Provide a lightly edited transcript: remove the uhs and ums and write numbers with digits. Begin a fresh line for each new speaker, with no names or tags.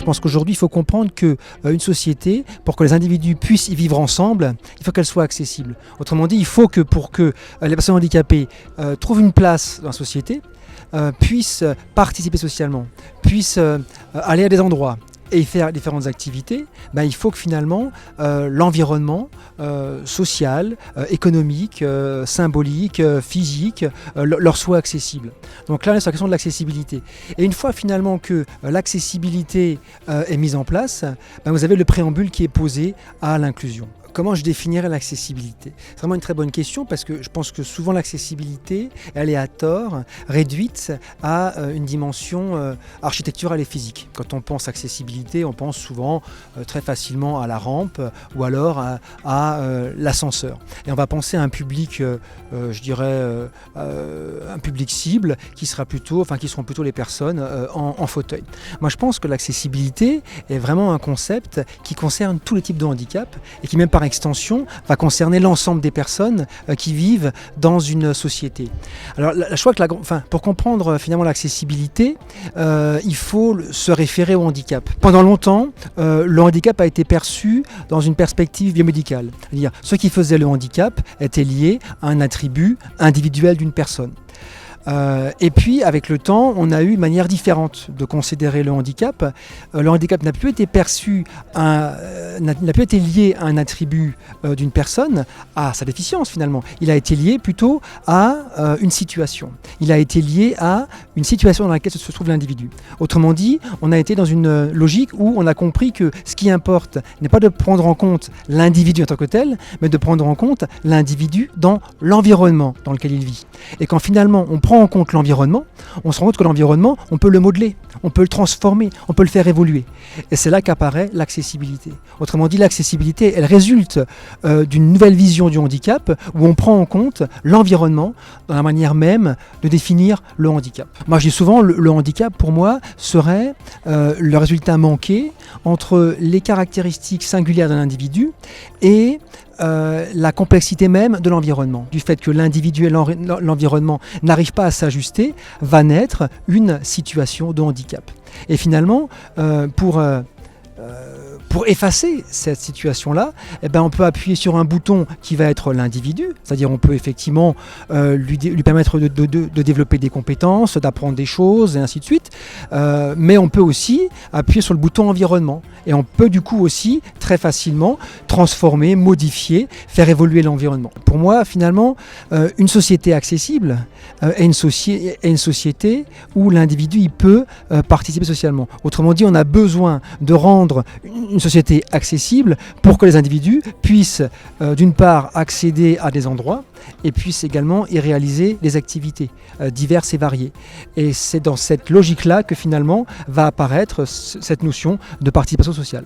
Je pense qu'aujourd'hui, il faut comprendre qu'une société, pour que les individus puissent y vivre ensemble, il faut qu'elle soit accessible. Autrement dit, il faut que pour que les personnes handicapées trouvent une place dans la société, puissent participer socialement, puissent aller à des endroits et faire différentes activités, il faut que finalement l'environnement social, économique, symbolique, physique leur soit accessible. Donc là, on est sur la question de l'accessibilité. Et une fois finalement que l'accessibilité est mise en place, vous avez le préambule qui est posé à l'inclusion. Comment je définirais l'accessibilité ? C'est vraiment une très bonne question parce que je pense que souvent l'accessibilité, elle est à tort réduite à une dimension architecturale et physique. Quand on pense accessibilité, on pense souvent très facilement à la rampe ou alors à l'ascenseur. Et on va penser à un public, un public cible qui seront plutôt les personnes en fauteuil. Moi je pense que l'accessibilité est vraiment un concept qui concerne tous les types de handicap et qui même par extension va concerner l'ensemble des personnes qui vivent dans une société. Alors je crois que pour comprendre finalement l'accessibilité, il faut se référer au handicap. Pendant longtemps, le handicap a été perçu dans une perspective biomédicale. C'est-à-dire ce qui faisait le handicap était lié à un attribut individuel d'une personne. Et puis, avec le temps, on a eu une manière différente de considérer le handicap. Le handicap n'a plus été n'a plus été lié à un attribut d'une personne, à sa déficience finalement. Il a été lié plutôt à une situation. Il a été lié à une situation dans laquelle se trouve l'individu. Autrement dit, on a été dans une logique où on a compris que ce qui importe n'est pas de prendre en compte l'individu en tant que tel, mais de prendre en compte l'individu dans l'environnement dans lequel il vit. Et quand finalement on prend en compte l'environnement, on se rend compte que l'environnement, on peut le modeler, on peut le transformer, on peut le faire évoluer. Et c'est là qu'apparaît l'accessibilité. Autrement dit, l'accessibilité, elle résulte d'une nouvelle vision du handicap où on prend en compte l'environnement dans la manière même de définir le handicap. Moi, je dis souvent, le handicap, pour moi, serait le résultat manqué entre les caractéristiques singulières d'un individu et la complexité même de l'environnement. Du fait que l'individu et l'environnement n'arrivent pas à s'ajuster, va naître une situation de handicap. Et finalement, pour effacer cette situation-là, on peut appuyer sur un bouton qui va être l'individu, c'est-à-dire on peut effectivement lui permettre de développer des compétences, d'apprendre des choses et ainsi de suite, mais on peut aussi appuyer sur le bouton environnement et on peut du coup aussi très facilement transformer, modifier, faire évoluer l'environnement. Pour moi, finalement, une société accessible est une société où l'individu il peut participer socialement. Autrement dit, on a besoin de rendre une société accessible pour que les individus puissent d'une part accéder à des endroits et puissent également y réaliser des activités diverses et variées. Et c'est dans cette logique-là que finalement va apparaître cette notion de participation sociale.